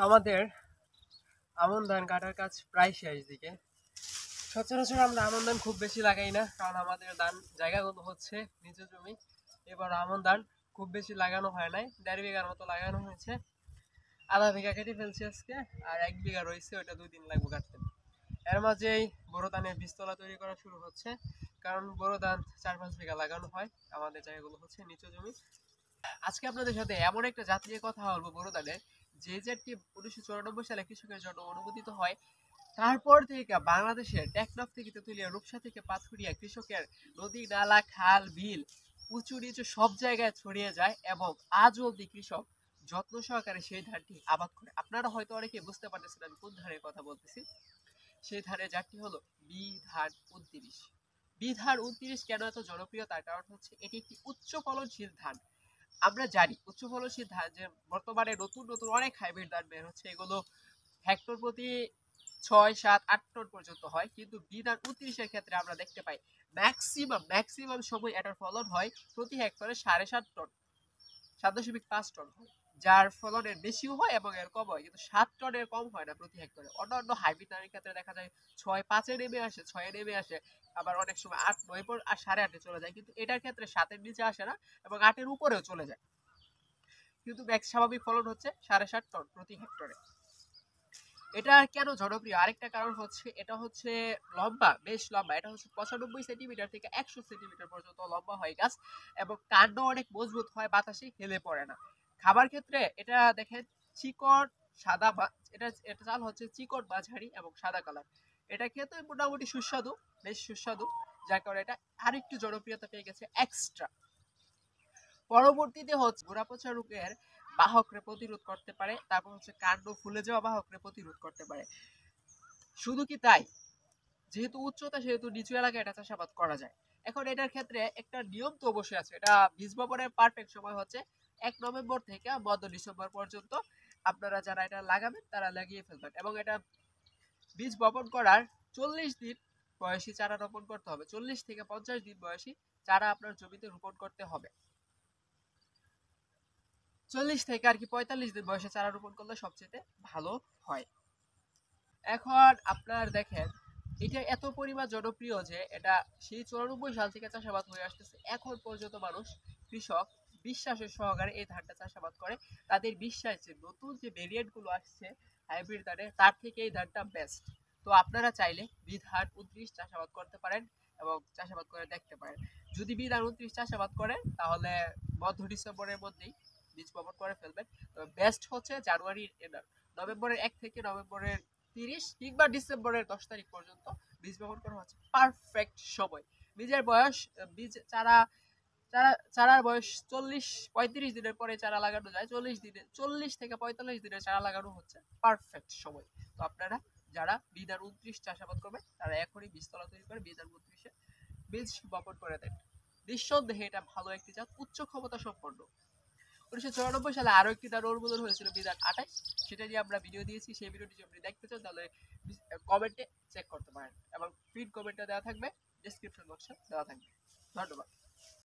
আমাদের আমন ধান কাটার কাজ প্রায় শেষ দিকে। সচরাচর আমরা আমন ধান খুব বেশি লাগাই না, কারণ আমাদের ধান জায়গাগুলো হচ্ছে নিচু জমি। এবার আমন ধান খুব বেশি লাগানো হয় নাই, 1.5 বিঘার মতো লাগানো হয়েছে। আধা বিঘা কেটে ফেলছি আজকে, আর 1 বিঘা রয়েছে, ওইটা 2 দিন লাগবে কাটতে। এর মাঝেই বোরো ধানের বীজতলা তৈরি করা শুরু হচ্ছে, কারণ বোরো ধান 4-5 বিঘা লাগানো হয়। আমাদের জায়গাগুলো হচ্ছে নিচু জমি। আজকে আপনাদের সাথে এমন একটা জাত নিয়ে কথা বলবো, বোরো ধানের, যে জাতটি 1994 সালে কৃষকের জন্য অনুমোদিত হয়। তারপর থেকে বাংলাদেশের টেকনাফ থেকে তেতুলিয়া, রূপসা থেকে পাথুরিয়া কৃষকের নদী, নালা, খাল, বিল, উঁচু নিচু সব জায়গায় ছড়িয়ে যায়, এবং আজও অব্দি কৃষক যত্ন সহকারে সেই ধানটি আবাদ করে। আপনারা হয়তো অনেকে বুঝতে পারতেছেন আমি কোন ধানের কথা বলতেছি। সেই ধানের জাতটি হলো বিধান 29। বিধান 29 কেন এত জনপ্রিয়, তার কারণ হচ্ছে এটি একটি উচ্চ ফলনশীল ধান। আমরা জানি উচ্চ ফলনশীল ধান যে বর্তমানে নতুন নতুন অনেক হাইব্রিড ধান বের হচ্ছে, এগুলো হেক্টর প্রতি 6, 7, 8 টন পর্যন্ত হয়, কিন্তু বিধান 29-এর ক্ষেত্রে আমরা দেখতে পাই ম্যাক্সিমাম সময় এটার ফলন হয় প্রতি হেক্টরে 7.5 টন, 7.5 টন হয়। যার ফলন এর বেশিও হয় এবং এর কম হয়, কিন্তু 7 টনের কম হয় না প্রতি হেক্টরে। অন্যান্য হাইব্রিড ধানের ক্ষেত্রে দেখা যায় 6-5-এ নেমে আসে, 6-এ নেমে আসে, আবার অনেক সময় 8-9 পর আর 8.5-এ চলে যায়, কিন্তু এটার ক্ষেত্রে 7-এর নিচে আসে না এবং 8-এর উপরেও চলে যায়। কিন্তু স্বাভাবিক ফলন হচ্ছে 7.5 টন প্রতি হেক্টরে। এটা কেন জনপ্রিয়, আরেকটা কারণ হচ্ছে এটা হচ্ছে লম্বা, বেশ লম্বা। এটা হচ্ছে 95 সেন্টিমিটার থেকে 100 সেন্টিমিটার পর্যন্ত লম্বা হয় গাছ, এবং কাণ্ড অনেক মজবুত হয়, বাতাসে হেলে পড়ে না। খাবার ক্ষেত্রে এটা দেখেন চিকন সাদা, এটা এটা চাল হচ্ছে চিকন মাঝারি এবং সাদা কালার। এটা খেতে মোটামুটি সুস্বাদু, বেশ সুস্বাদু, যার কারণে এটা আরেকটু জনপ্রিয়তা পেয়ে গেছে এক্সট্রা। পরবর্তীতে হচ্ছে গোড়াপচা রোগের বাহকরে প্রতিরোধ করতে পারে, তারপর হচ্ছে কাণ্ড ফুলে যাওয়া বাহকরে প্রতিরোধ করতে পারে। শুধু কি তাই, যেহেতু উচ্চতা সেহেতু নিচু এলাকায় এটা চাষাবাদ করা যায়। এখন এটার ক্ষেত্রে একটা নিয়ম তো অবশ্যই আছে। এটা বীজ বপনের পারফেক্ট সময় হচ্ছে 1 নভেম্বর থেকে মধ্য ডিসেম্বর পর্যন্ত। আপনারা যারা এটা লাগাবেন তারা লাগিয়ে ফেলবেন, এবং এটা বীজ বপন করার 40 দিন বয়সী চারা রোপণ করতে হবে। 40 থেকে 50 দিন বয়সী চারা আপনার জমিতে রোপণ করতে হবে। 40 থেকে আর কি 45 দিন বয়সে চারা রোপণ করলে সবচেয়ে ভালো হয়। এখন আপনার দেখেন, এটা এত পরিমাণ জনপ্রিয় যে এটা সেই 94 সাল থেকে চাষাবাদ হয়ে আসতেছে, এখন পর্যন্ত মানুষ, কৃষক বিশ্বাসের সহকারে এই ধানটা চাষাবাদ করে। তাদের বিশ্বাস যে নতুন যে ভেরিয়েন্ট গুলো আসছে হাইব্রিড ধানের, তার থেকে এই ধানটা বেস্ট। তো আপনারা চাইলে বিধান 29 চাষাবাদ করতে পারেন এবং চাষাবাদ করে দেখতে পারেন। যদি বিধান 29 চাষাবাদ করেন তাহলে মধ্য ডিসেম্বরের মধ্যেই বীজ বপন করে ফেলবেন। বেস্ট হচ্ছে জানুয়ারির নভেম্বরের 1 থেকে নভেম্বরের 30 কিংবা ডিসেম্বরের 10 তারিখ পর্যন্ত বীজ বপন করা হচ্ছে পারফেক্ট সময়। বীজের বয়স, বীজ চারা চারা চারার বয়স 40-35 দিনের পরে চারা লাগানো যায়। 40 থেকে 45 দিনের চারা লাগানো হচ্ছে পারফেক্ট সময়। তো আপনারা যারা বিধান 29 চাষাবাদ করবেন তারা এখনই বীজতলা তৈরি করে বিধান 32-এ বীজ বপন করে দেন। নিঃসন্দেহে এটা ভালো একটি জাত, উচ্চ ক্ষমতা সম্পন্ন। 1994 সালে আরো একটি ধান অনুমোদন হয়েছিল বিধান 28, সেটা নিয়ে আমরা ভিডিও দিয়েছি। সেই ভিডিওটি যদি আপনি দেখতে চান তাহলে কমেন্টে চেক করতে পারেন, এবং পিন কমেন্টে দেওয়া থাকবে, ডেসক্রিপশন বক্সে দেওয়া থাকবে। ধন্যবাদ।